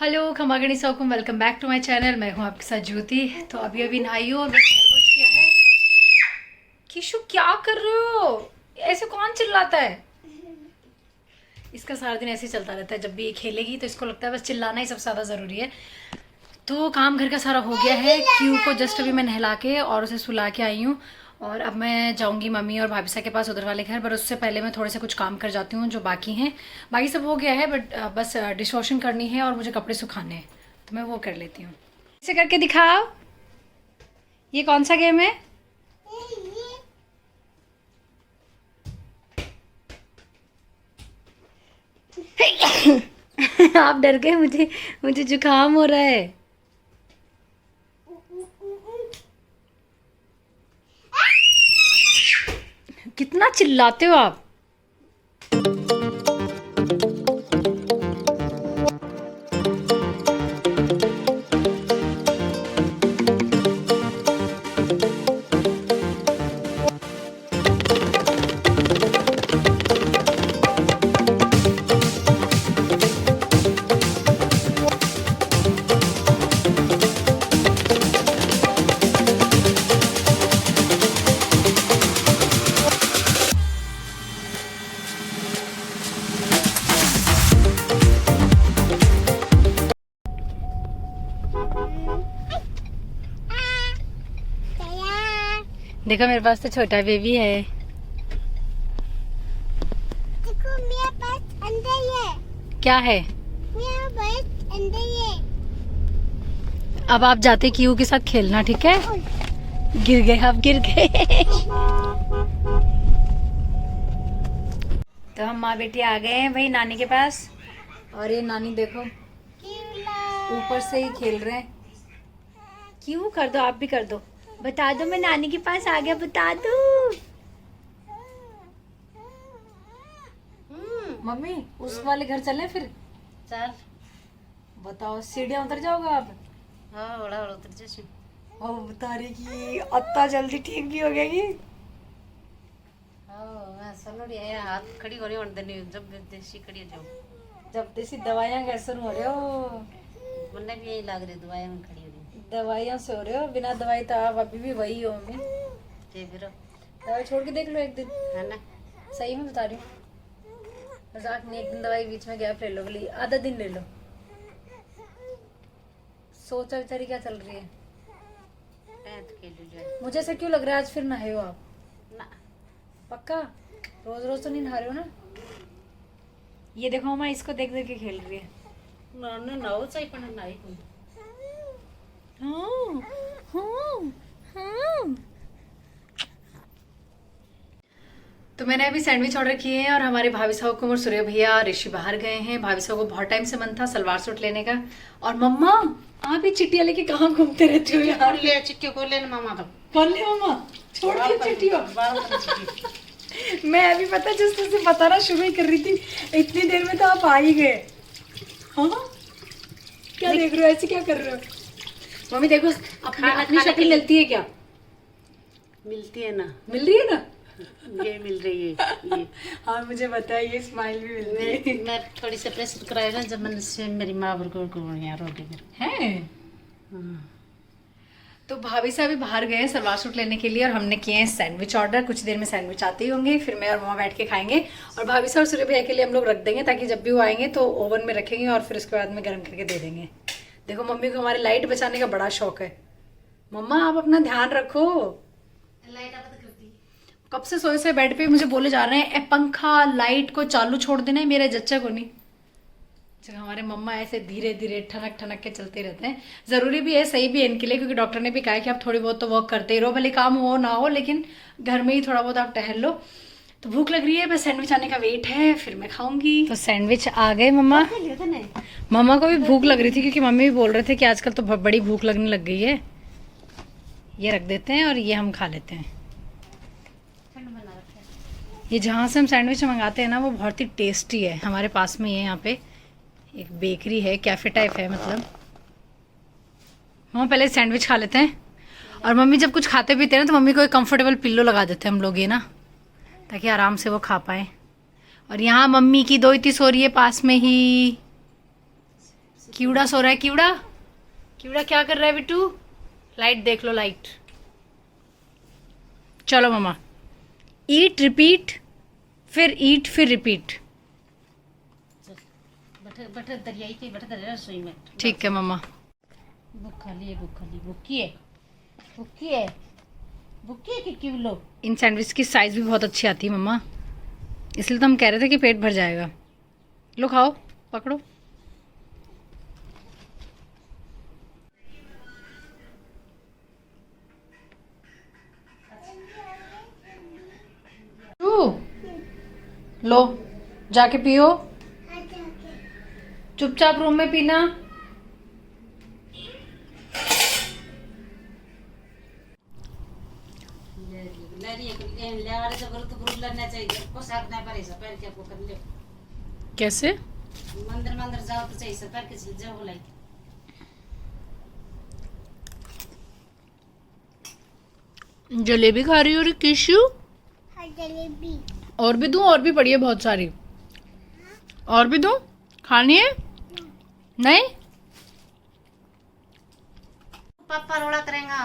Hello खमा गणिसा welcome back to my channel. मैं हूं आपके साथ ज्योति। तो अभी अभी नहाई हूं और बस हेयर वॉश किया है। किशु क्या कर रहे हो? ऐसे कौन चिल्लाता है? इसका सारा दिन ऐसे ही चलता रहता है। जब भी ये खेलेगी तो इसको लगता है बस चिल्लाना ही सबसे ज़्यादा ज़रूरी है। तो काम घर का सारा हो गया है। क्यू को जस्ट अभी मैं नहला के और उसे सुला के आई हूँ। और अब मैं जाऊंगी मम्मी और भाभी के पास उधर वाले घर, पर उससे पहले मैं थोड़े से कुछ काम कर जाती हूँ जो बाकी हैं। बाकी सब हो गया है, बट बस डिश वॉशिंग करनी है और मुझे कपड़े सुखाने हैं, तो मैं वो कर लेती हूँ। इसे करके दिखाओ, ये कौन सा गेम है? आप डर गए? मुझे मुझे जुकाम हो रहा है। कितना चिल्लाते हो आप? देखो मेरे पास तो छोटा बेबी है। देखो मेरे पास अंडा है। क्या है? मेरे पास अंडा है। अब आप जाते क्यू के साथ खेलना, ठीक है? गिर गए, आप गिर गए। तो हम माँ बेटी आ गए हैं भाई नानी के पास। और ये नानी देखो ऊपर से ही खेल रहे हैं। क्यों कर दो, आप भी कर दो। बता दो मैं नानी के पास आ गया, बता दो। मम्मी उस वाले घर चले फिर? चल। बताओ सीढ़ियाँ उतर जाओगे आप? हाँ बड़ा बड़ा उतर जैसे। और बता रही कि अत्ता जल्दी ठीक भी हो गई। हाँ मैं सलोड़ी है, हाथ खड़ी होने और देनी जब देसी खड़ी हो जाओ। जब देसी दवाइयाँ कैसे हो रहे हो? मुन्ने भी यही लग रही दवाई में खड़ी हो रही दवाइयाँ से हो रहे हो? बिना दवाई तो आप अभी भी वही हो मम्मी। ते फिर दवाई छोड़ के देख लो एक दिन। है ना। सही में बता रही हूँ, मजाक नहीं। एक दिन दवाई बीच में गैप ले लो, भले आधा दिन ले लो। सोचा विचारी क्या चल रही है? टेंथ के लिए मुझे ऐसा क्यों लग रहा है आज फिर नहाए हो आप? ना। पक्का? रोज रोज तो नहीं नहा रहे हो ना? ये देखो मामा इसको देख देख के खेल रही है। ना ना ना वो चाहिए पर नहीं कोई। हाँ, हाँ, हाँ। तो मैंने अभी सैंडविच ऑर्डर किए हैं और हमारे भाभी साहब को और सूर्य भैया ऋषि बाहर गए हैं। भाभी साहब को बहुत टाइम से मन था सलवार सूट लेने का। और मम्मा आप ही चिट्टियाँ लेके कहाँ घूमते रहते हो यार? ले चिट्ठी को ले मामा तो कौन ले मामा? छोड़ के चिट्टियों। चिट्ठी मैं अभी पता जिस तरह से बताना शुरू ही कर रही थी, इतनी देर में तो आप आ ही गए। हाँ क्या देख रहे हो, ऐसे क्या कर रहे हो? मम्मी देखो अपनी शक्ल मिलती है क्या? मिलती है ना। मिल रही है ना? ये मिल रही है ये। हाँ मुझे पता है, ये स्माइल भी मिल रही है। मैं थोड़ी सी प्रेशर कराया ना जब मैंने से मेरी माँ को यहाँ रोटी कर हैं? तो भाभी साहब अभी बाहर गए हैं सलवार सूट लेने के लिए और हमने किए हैं सैंडविच ऑर्डर। कुछ देर में सैंडविच आते ही होंगे, फिर मैं और मम्मा बैठ के खाएंगे। और भाभी साहब और सूर्य भैया के लिए हम लोग रख देंगे ताकि जब भी वो आएंगे तो ओवन में रखेंगे और फिर उसके बाद में गर्म करके दे देंगे। देखो मम्मी को हमारे लाइट बचाने का बड़ा शौक है। मम्मा आप अपना ध्यान रखो। लाइट आप करती कब से सोए से बेड पे मुझे बोले जा रहे हैं ए पंखा लाइट को चालू छोड़ देना है, मेरे जच्चा को नहीं। जब हमारे मम्मा ऐसे धीरे धीरे ठनक ठनक के चलते रहते हैं। ज़रूरी भी है, सही भी है इनके लिए, क्योंकि डॉक्टर ने भी कहा है कि आप थोड़ी बहुत तो वॉक करते ही रहो, भले काम हो ना हो, लेकिन घर में ही थोड़ा बहुत आप टहल लो। तो भूख लग रही है, बस सैंडविच आने का वेट है, फिर मैं खाऊंगी। तो सैंडविच आ गए मम्मा। मम्मा को भी भूख लग रही थी क्योंकि मम्मी भी बोल रहे थे कि आजकल तो बड़ी भूख लगने लग गई है। ये रख देते हैं और ये हम खा लेते हैं। ये जहाँ से हम सैंडविच मंगाते हैं ना वो बहुत ही टेस्टी है। हमारे पास में ये यहाँ पे एक बेकरी है, कैफे टाइप है मतलब। हम पहले सैंडविच खा लेते हैं और मम्मी जब कुछ खाते पीते हैं ना तो मम्मी को एक कंफर्टेबल पिल्लो लगा देते हैं हम लोग, ये ना, ताकि आराम से वो खा पाए। और यहाँ मम्मी की दोईती सो रही है पास में ही। कीड़ा सो रहा है। कीड़ा कीड़ा क्या कर रहा है बिट्टू? लाइट देख लो, लाइट। चलो मम्मा, ईट रिपीट, फिर ईट फिर रिपीट। बैठे बैठे दरियाई के बैठे दरिया रसोई में। ठीक है मम्मा। भूख खा ली भूखी है कि क्यों लो। इन सैंडविच की साइज भी बहुत अच्छी आती है मम्मा, इसलिए तो हम कह रहे थे कि पेट भर जाएगा। लो खाओ, पकड़ो। लो जाके पियो, चुपचाप रूम में पीना। कैसे? मंदिर जाओ तो चाहिए सरकार के जाओ बोलाई। जलेबी खा रही हो रे किशु? हाँ, जलेबी। और भी दूं? और भी पड़ी है बहुत सारी, और भी दूं? खानी है? नहीं? पापा रोड़ा करेगा।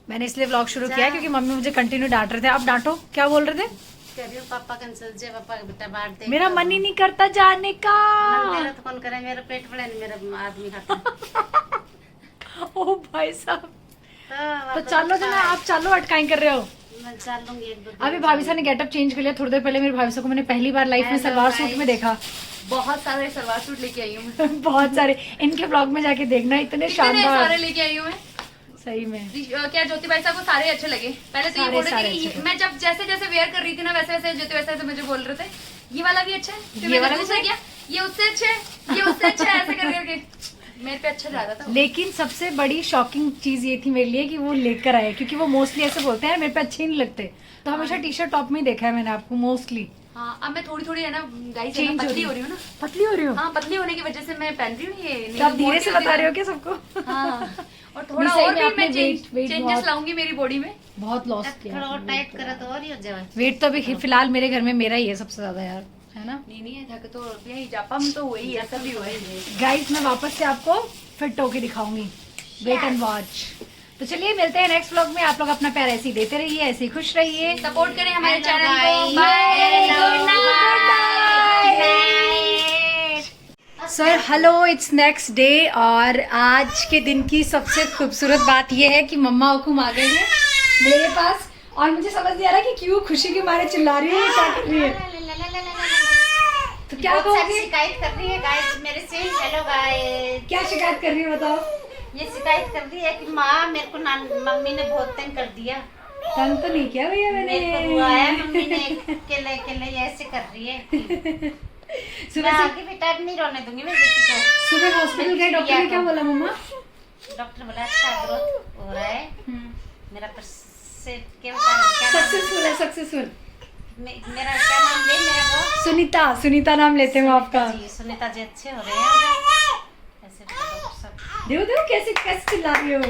मैंने इसलिए व्लॉग शुरू किया है क्योंकि मम्मी मुझे कंटिन्यू डांट रहे थे। आप डांटो, क्या बोल रहे थे? कह रही हूँ पापा कैंसिल जे पापा बेटा बांट दे। मेरा मन ही नहीं करता जाने का। तेरा तो कौन करे, मेरा पेट बड़ा नहीं, मेरा आदमी खाता। ओ भाई साहब, तो चलो ना, आप चलो, अटकाई कर रहे हो। मैं चल लूंगी एक दो दिन। अभी भाभी साहब ने गेटअप चेंज कर लिया। थोड़ी देर पहले मेरी भाभी साहब को मैंने पहली बार लाइफ में सलवार सूट में देखा। बहुत सारे सलवार सूट लेके आई हूँ मैं। बहुत सारे, इनके ब्लॉग में जाके देखना, इतने इतने शानदार। सारे लेके आई हूँ मैं। सही में क्या ज्योति भाई साहब को सारे अच्छे लगे। पहले तो ये बोल रहे थे कि अच्छे मैं जब जैसे जैसे वेयर कर रही थी ना वैसे वैसे ज्योति वैसे वैसे मुझे बोल रहे थे ये वाला भी अच्छा है, फिर ये मैंने वाला भी दूसरा किया, ये उससे अच्छा है, ये उससे अच्छा है, ऐसे कर करके मेरे पे अच्छा जा रहा था। लेकिन सबसे बड़ी शॉकिंग चीज ये थी मेरे लिए कि वो लेकर आए, क्योंकि वो मोस्टली ऐसे बोलते हैं मेरे पे अच्छे नहीं लगते, तो हमेशा टी शर्ट टॉप में ही देखा है मैंने आपको मोस्टली। हाँ, अब मैं थोड़ी थोड़ी है ना गाइस Change पतली हो रही हूँ ना। पतली हो रही हो? हाँ, पतली होने की वजह से मैं पहन रही हूँ ये। तो आप धीरे से बता रहे हो क्या सबको? हाँ, और नहीं, थोड़ा सही और में भी आपने मैं weight चेंजेस बहुत- लाऊंगी मेरी बॉडी में। बहुत लॉस थोड़ा किया। और टाइट करे तो और ही हो जाए। वेट तो अभी फिलहाल मेरे घर में मेरा ही है सबसे ज्यादा यार, है ना नहीं थक तो यही जापम तो हुई है, ऐसा भी हुआ है। गाइस। मैं वापस से आपको फिट होके दिखाऊंगी, वेट एंड वॉच। तो चलिए मिलते हैं नेक्स्ट व्लॉग में। आप लोग अपना प्यार ऐसे ही देते रहिए, ऐसे ही खुश रहिए, सपोर्ट करें हमारे Hello, चैनल को। guys. Bye, sir hello, it's next day और आज के दिन की सबसे खूबसूरत बात यह है कि मम्मा हुकुम आ गए हैं मेरे पास, और मुझे समझ नहीं आ रहा कि क्यों खुशी के मारे चिल्ला रही है, क्या कर रही है। तो क्या कहोगे? शिकायत कर रही है गाइस मेरे से। हेलो गाइस, क्या शिकायत कर रही है बताओ? ये शिकायत कर रही है कि माँ मेरे को मम्मी ने बहुत तंग कर दिया। तंग तो नहीं किया भैया मैंने। मेरे को बुलाया मम्मी ने अकेले अकेले ऐसे कर रही है। मैं सुबह से आगे बेटा अब नहीं रोने दूंगी मैं बेटी को। सुबह हॉस्पिटल गए, डॉक्टर ने क्या बोला मम्मा? डॉक्टर बोला अच्छा ग्रोथ हो रहा है मेरा क्या सक्सेसफुल है, सक्सेसफुल। मेरा क्या नाम ले मेरा वो सुनीता, सुनीता नाम लेते हैं वो आपका। जी सुनीता जी अच्छे हो रहे हैं ऐसे डॉक्टर साहब। देखो देखो कैसे कैसे चिल्ला रही हो।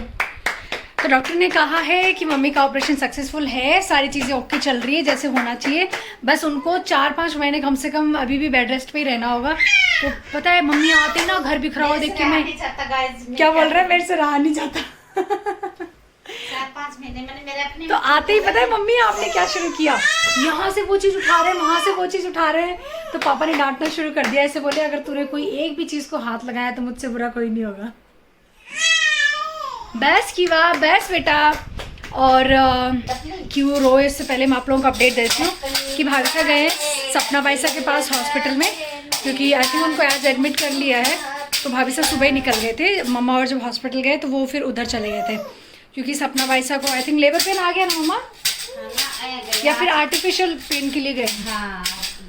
तो डॉक्टर ने कहा है कि मम्मी का ऑपरेशन सक्सेसफुल है, सारी चीज़ें ओके चल रही है जैसे होना चाहिए, बस उनको 4-5 महीने कम से कम अभी भी बेड रेस्ट पे ही रहना होगा। तो पता है मम्मी आते ना घर बिखरा हुआ देख के मैं क्या बोल रहा है, मेरे से रहा नहीं जाता। 4-5 महीने मैंने मेरे अपने तो आते ही पता है मम्मी आपने क्या शुरू किया, यहाँ से वो चीज़ उठा रहे हैं, वहाँ से वो चीज़ उठा रहे हैं, तो पापा ने डांटना शुरू कर दिया। ऐसे बोले अगर तूने कोई एक भी चीज़ को हाथ लगाया तो मुझसे बुरा कोई नहीं होगा। बस की वाह, बस बेटा। और क्यों रोए, इससे पहले मैं आप लोगों को अपडेट देती हूँ कि भाविका गए सपना भाईसा के पास हॉस्पिटल में, क्योंकि आई थिंक उनको आज एडमिट कर लिया है। तो भाभी साहब सुबह ही निकल गए थे, मम्मा और जब हॉस्पिटल गए तो वो फिर उधर चले गए थे, क्योंकि सपना भाईसा को आई थिंक लेबर पेन आ गया ना मम्मा, या फिर आर्टिफिशियल पेन के लिए गए। हाँ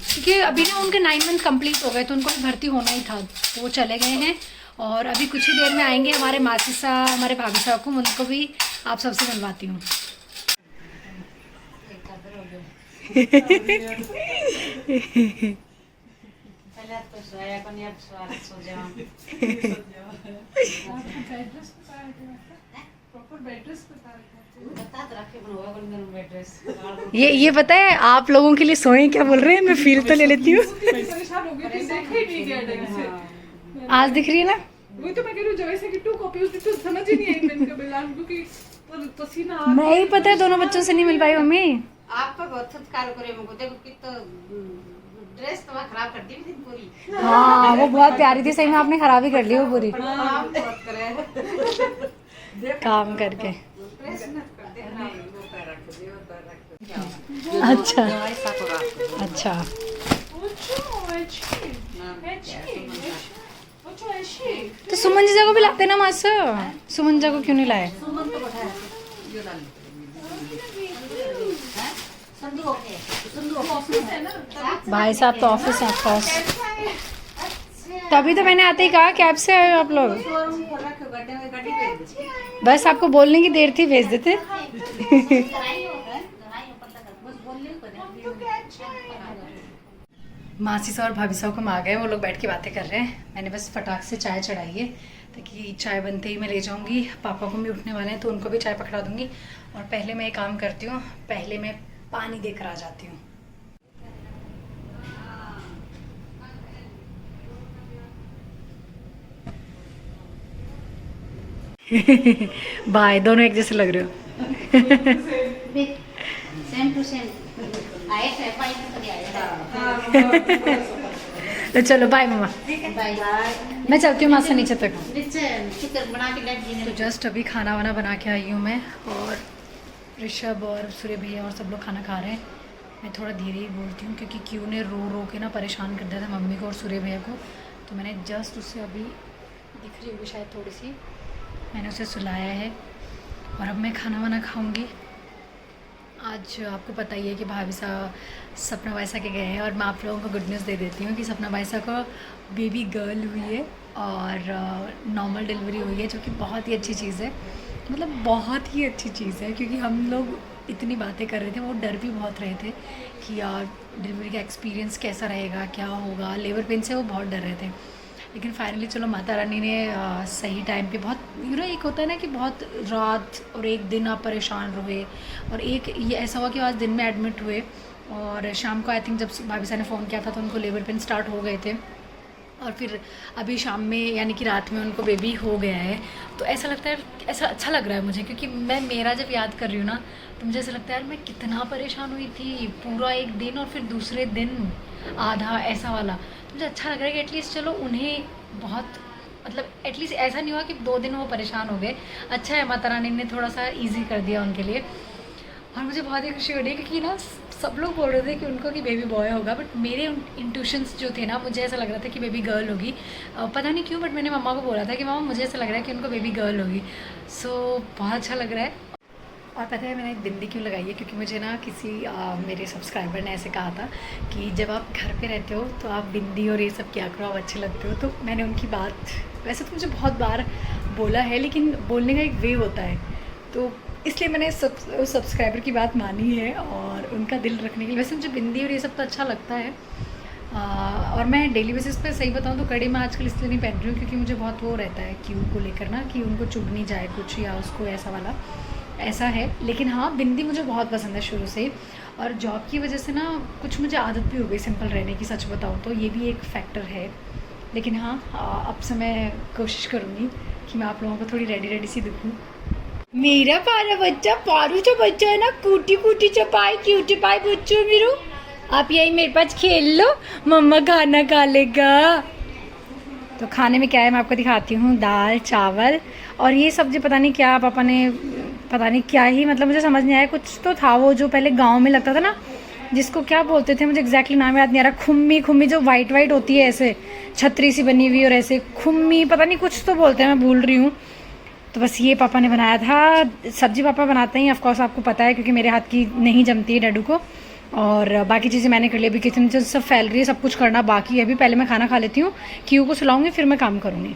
क्योंकि अभी ना उनके 9 मंथ कंप्लीट हो गए तो उनको भी भर्ती होना ही था, तो वो चले गए हैं। और अभी कुछ ही देर में आएंगे हमारे मासी साहब, हमारे भाभी साहब को, उनको भी आप सबसे मिलवाती हूँ। पहले तो सोया को नहीं अब सो जाओ। बता तो रखे बनवा को मेरा बेड ड्रेस। ये पता है आप लोगों के लिए सोए क्या बोल रहे हैं, मैं फील तो ले लेती हूँ। आज दिख रही है ना? वही तो मैं कह रही हूँ जब ऐसे कि 2 कॉपी उसकी तो समझ ही नहीं आई पेन का बिल क्योंकि पसीना आ मैं ही पता है दोनों बच्चों से नहीं मिल पाई मम्मी। आपका बहुत सत्कार करे मुझको देखो कि तो ड्रेस तो खराब कर दी थी पूरी। हाँ वो बहुत प्यारी थी, सही में आपने खराब ही कर ली वो पूरी काम बहुत करे काम करके। ड्रेस मत कर दे ना वो पैर रख दे वो पैर रख दे। अच्छा ऐसा को रख अच्छा तो सुमन जीजा को भी लाते ना मासा, सुमन जीजा को क्यों नहीं लाए? सुमन को बैठा जो डाल संदूक ओके संदूक ऑफिस है ना भाई साहब तो ऑफिस है ऑफकोर्स, तभी तो मैंने आते ही कहा कैब से आए हो आप लोग। शोरूम खोल रखे गड्ढे में गाड़ी भेज दे बस आपको बोलने की देर थी, भेज देते। कराई होगा कराई ऊपर तक बस बोल ले मासी साहब और भाभी साहब को आ गए, वो लोग बैठ के बातें कर रहे हैं। मैंने बस फटाक से चाय चढ़ाई है ताकि चाय बनते ही मैं ले जाऊंगी। पापा को भी उठने वाले हैं तो उनको भी चाय पकड़ा दूंगी। और पहले मैं एक काम करती हूँ, पहले मैं पानी देकर आ जाती हूँ। बाय, दोनों एक जैसे लग रहे हो। सेम टू सेम आए थे भाई तो नहीं आया तो चलो बाय मम्मा, बाय मैं चलती हूँ मासा नीचे तक। चिकन बना के लग जी तो जस्ट अभी खाना वाना बना के आई हूँ मैं, और ऋषभ और सूर्य भैया और सब लोग खाना खा रहे हैं। मैं थोड़ा धीरे ही बोलती हूँ क्योंकि क्यू ने रो रो के ना परेशान कर दिया था मम्मी को और सूर्य भैया को। तो मैंने जस्ट उससे अभी दिख रही होगी शायद थोड़ी सी, मैंने उसे सुलाया है और अब मैं खाना वाना खाऊंगी। आज आपको पता ही है कि भाभी साहब सपना वायसा के गए हैं, और मैं आप लोगों को गुड न्यूज़ दे देती हूँ कि सपना वायसा को बेबी गर्ल हुई है और नॉर्मल डिलीवरी हुई है, जो कि बहुत ही अच्छी चीज़ है। मतलब बहुत ही अच्छी चीज़ है, क्योंकि हम लोग इतनी बातें कर रहे थे, वो डर भी बहुत रहे थे कि यार डिलीवरी का एक्सपीरियंस कैसा रहेगा, क्या होगा, लेबर पेन से वो बहुत डर रहे थे। लेकिन फाइनली चलो माता रानी ने सही टाइम पे बहुत एक होता है ना कि बहुत रात और एक दिन आप परेशान रहे, और एक ये ऐसा हुआ कि आज दिन में एडमिट हुए और शाम को आई थिंक जब भाभी साहब ने फ़ोन किया था तो उनको लेबर पेन स्टार्ट हो गए थे, और फिर अभी शाम में यानी कि रात में उनको बेबी हो गया है। तो ऐसा लगता है, ऐसा अच्छा लग रहा है मुझे, क्योंकि मैं मेरा जब याद कर रही हूँ ना तो मुझे ऐसा लगता है यार मैं कितना परेशान हुई थी, पूरा एक दिन और फिर दूसरे दिन आधा ऐसा वाला। तो मुझे अच्छा लग रहा है कि एटलीस्ट चलो उन्हें बहुत मतलब एटलीस्ट ऐसा नहीं हुआ कि 2 दिन वो परेशान हो गए। अच्छा है माता रानी ने थोड़ा सा ईजी कर दिया उनके लिए, और मुझे बहुत ही खुशी हो रही है क्योंकि ना सब लोग बोल रहे थे कि उनको कि बेबी बॉय होगा, बट मेरे इंट्यूशंस जो थे ना मुझे ऐसा लग रहा था कि बेबी गर्ल होगी। पता नहीं क्यों, बट मैंने मम्मा को बोला था कि मम्मा मुझे ऐसा लग रहा है कि उनको बेबी गर्ल होगी। सो बहुत अच्छा लग रहा है। और पता है मैंने बिंदी क्यों लगाई है, क्योंकि मुझे ना किसी मेरे सब्सक्राइबर ने ऐसे कहा था कि जब आप घर पे रहते हो तो आप बिंदी और ये सब क्या करो, आप अच्छे लगते हो। तो मैंने उनकी बात वैसे तो मुझे बहुत बार बोला है, लेकिन बोलने का एक वे होता है, तो इसलिए मैंने सब्सक्राइबर की बात मानी है और उनका दिल रखने के लिए। वैसे मुझे बिंदी और ये सब तो अच्छा लगता है, और मैं डेली बेसिस पे सही बताऊँ तो कड़ी मैं आजकल इसलिए नहीं पहन रही हूँ क्योंकि मुझे बहुत वो रहता है क्यू को लेकर ना, कि उनको चुभ नहीं जाए कुछ या उसको ऐसा वाला ऐसा है। लेकिन हाँ बिंदी मुझे बहुत पसंद है शुरू से, और जॉब की वजह से ना कुछ मुझे आदत भी हो गई सिंपल रहने की, सच बताऊँ तो ये भी एक फैक्टर है। लेकिन हाँ अब से मैं कोशिश करूँगी कि मैं आप लोगों को थोड़ी रेडी सी दिखूँ। मेरा प्यारा बच्चा पारू जो बच्चा है ना, कूटी कूटी चपाई क्यूटी पाई बच्चों मेरू, आप यही मेरे पास खेल लो, मम्मा खाना खा लेगा। तो खाने में क्या है मैं आपको दिखाती हूँ, दाल चावल और ये सब्ज़ी पता नहीं क्या पापा ने पता नहीं क्या ही, मतलब मुझे समझ नहीं आया। कुछ तो था वो जो पहले गांव में लगता था ना, जिसको क्या बोलते थे मुझे एग्जैक्टली नाम याद नहीं आ रहा, खुम्मी खुम्मी जो वाइट वाइट होती है ऐसे छतरी सी बनी हुई और ऐसे खुम्मी पता नहीं कुछ तो बोलते हैं, मैं भूल रही हूँ। तो बस ये पापा ने बनाया था। सब्जी पापा बनाते हैं ऑफकोर्स, आपको पता है, क्योंकि मेरे हाथ की नहीं जमती है डैडू को। और बाकी चीज़ें मैंने कर ली, अभी किचन से सब फैल रही है, सब कुछ करना बाकी है। अभी पहले मैं खाना खा लेती हूँ, क्यू को सुलाऊंगी फिर मैं काम करूँगी।